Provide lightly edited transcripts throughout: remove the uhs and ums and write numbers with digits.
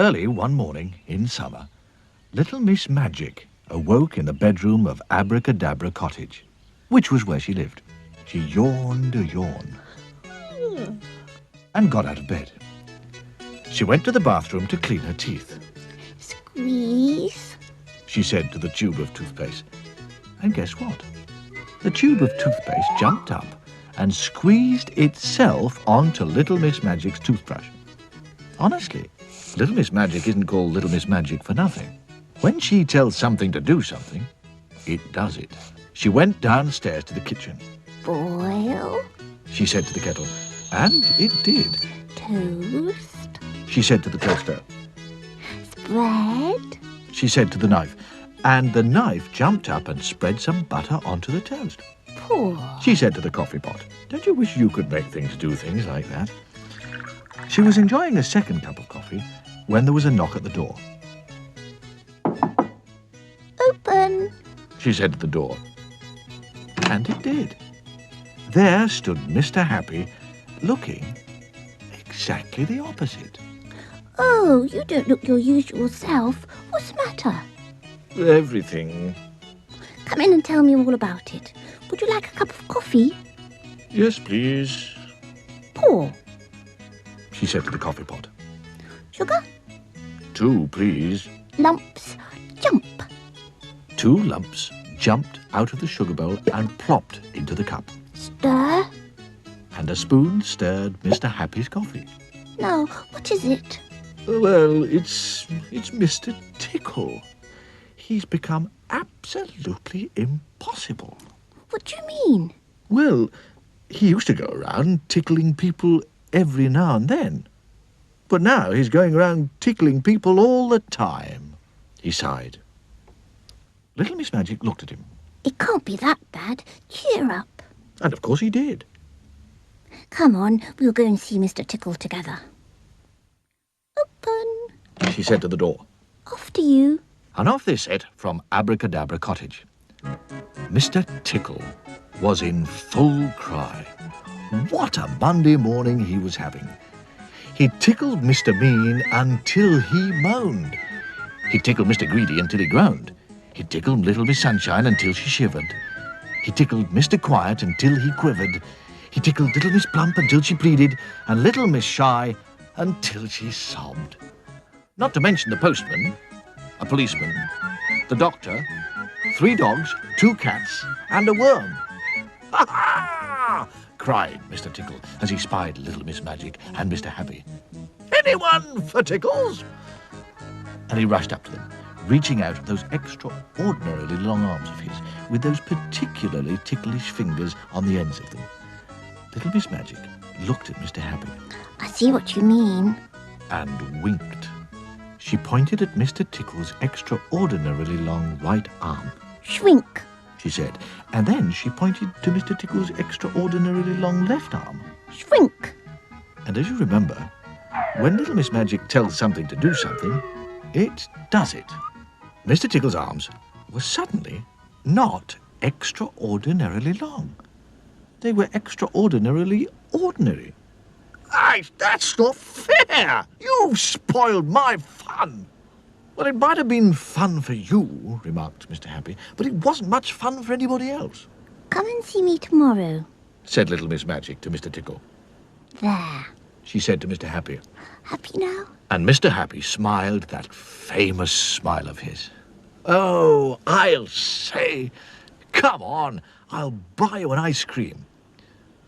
Early one morning in summer, little Miss Magic awoke in the bedroom of Abracadabra Cottage, which was where she lived. She yawned a yawn and got out of bed. She went to the bathroom to clean her teeth. Squeeze, she said to the tube of toothpaste. And guess what? The tube of toothpaste jumped up and squeezed itself onto Little Miss Magic's toothbrush. Honestly, Little Miss Magic isn't called Little Miss Magic for nothing. When she tells something to do something, it does it. She went downstairs to the kitchen. boil, She said to the kettle, and it did. toast, She said to the toaster. spread, She said to the knife, and the knife jumped up and spread some butter onto the toast. pour. She said to the coffee pot, don't you wish you could make things do things like that? She was enjoying a second cup of coffee when there was a knock at the door. Open. She said to the door. And it did. There stood Mr. Happy, looking exactly the opposite. Oh, you don't look your usual self. What's the matter? Everything. Come in and tell me all about it. Would you like a cup of coffee? Yes, please, Pour. she said to the coffee pot. Sugar? 2, please. Lumps. Jump. 2 lumps jumped out of the sugar bowl and plopped into the cup. Stir. And a spoon stirred Mr. Happy's coffee. No, what is it? Well, it's Mr. Tickle. He's become absolutely impossible. What do you mean? Well, he used to go around tickling people every now and then. But now he's going around tickling people all the time. He sighed. Little Miss Magic looked at him. It can't be that bad. Cheer up. And of course he did. Come on, we'll go and see Mr. Tickle together. Open. She said to the door. After you. And off they set from Abracadabra Cottage. Mr. Tickle was in full cry. What a Monday morning he was having. He tickled Mr. Mean until he moaned. He tickled Mr. Greedy until he groaned. He tickled Little Miss Sunshine until she shivered. He tickled Mr. Quiet until he quivered. He tickled Little Miss Plump until she pleaded, and Little Miss Shy until she sobbed. Not to mention the postman, a policeman, the doctor, 3 dogs, 2 cats, and a worm. Ha ha! Cried Mr. Tickle as he spied Little Miss Magic and Mr. Happy. Anyone for tickles? And he rushed up to them, reaching out those extraordinarily long arms of his, with those particularly ticklish fingers on the ends of them. Little Miss Magic looked at Mr. Happy I see what you mean. and winked. She pointed at Mr. Tickle's extraordinarily long right arm, Shrink. she said, and then she pointed to Mr. Tickle's extraordinarily long left arm. Shrink. And as you remember, when Little Miss Magic tells something to do something, it does it. Mr. Tickle's arms were suddenly not extraordinarily long. They were extraordinarily ordinary. That's not fair! You've spoiled my fun! Well, it might have been fun for you, remarked Mr. Happy, but it wasn't much fun for anybody else, Come and see me tomorrow. said Little Miss Magic to Mr. Tickle. There. She said to Mr. Happy. Happy now? And Mr. Happy smiled that famous smile of his. Oh, I'll say, come on, I'll buy you an ice cream.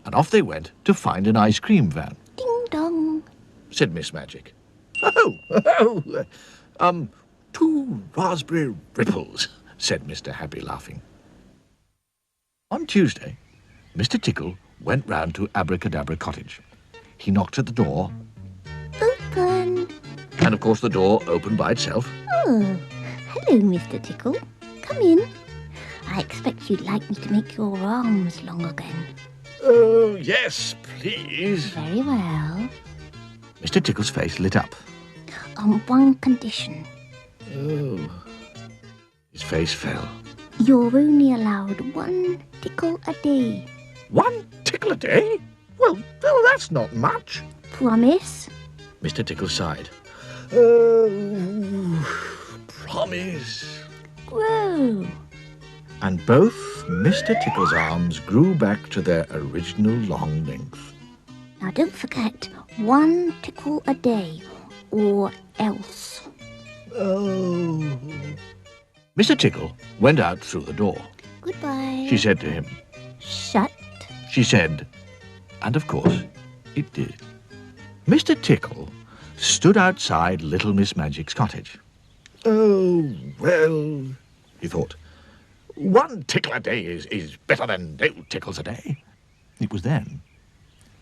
And off they went to find an ice cream van, Ding dong. said Miss Magic. 2 raspberry ripples, said Mr. Happy, laughing. On Tuesday, Mr. Tickle went round to Abracadabra Cottage. He knocked at the door, Open. and of course the door opened by itself. Oh, hello, Mr. Tickle. Come in. I expect you'd like me to make your arms long again. Oh, yes, please. Very well. Mr. Tickle's face lit up. On one condition. Oh. His face fell. You're only allowed 1 tickle a day. 1 tickle a day? Well, that's not much. Promise? Mr. Tickle sighed. Oh, promise. Grow. And both Mr. Tickle's arms grew back to their original long length. Now don't forget, 1 tickle a day, or else. Oh. Mr. Tickle went out through the door. Goodbye. She said to him. Shut. She said, and of course, it did. Mr. Tickle stood outside Little Miss Magic's cottage. Oh, well, he thought, 1 tickle a day is better than no tickles a day. It was then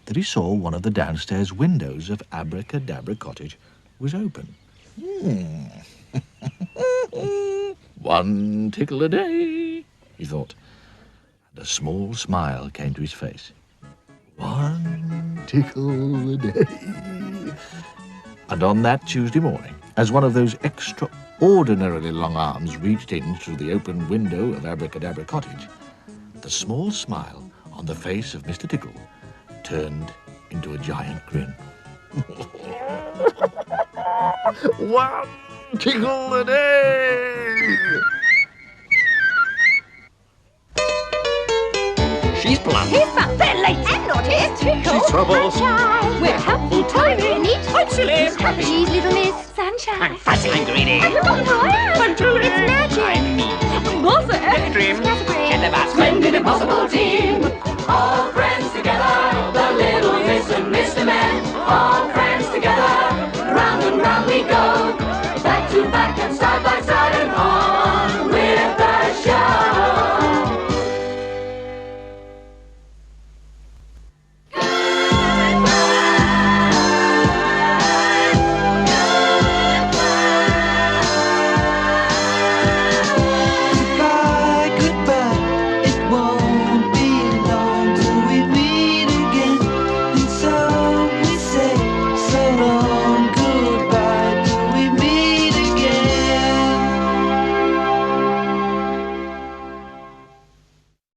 that he saw one of the downstairs windows of Abracadabra Cottage was open. 1 tickle a day, he thought, and a small smile came to his face. 1 tickle a day. And on that Tuesday morning, as one of those extraordinarily long arms reached in through the open window of Abracadabra Cottage, the small smile on the face of Mr. Tickle turned into a giant grin. 1 tickle a day! She's plump. He's fat, they're late and naughty. He's Tickle. She's troubles. And shy. We're helpful, tiny, neat. I'm silly. He's happy. She's little Miss Sunshine. I'm fussy and greedy. And I'm Tilly. It's magic. I'm mean. Mother. Dream. Scatterbrain. In the vast Splendid impossible team.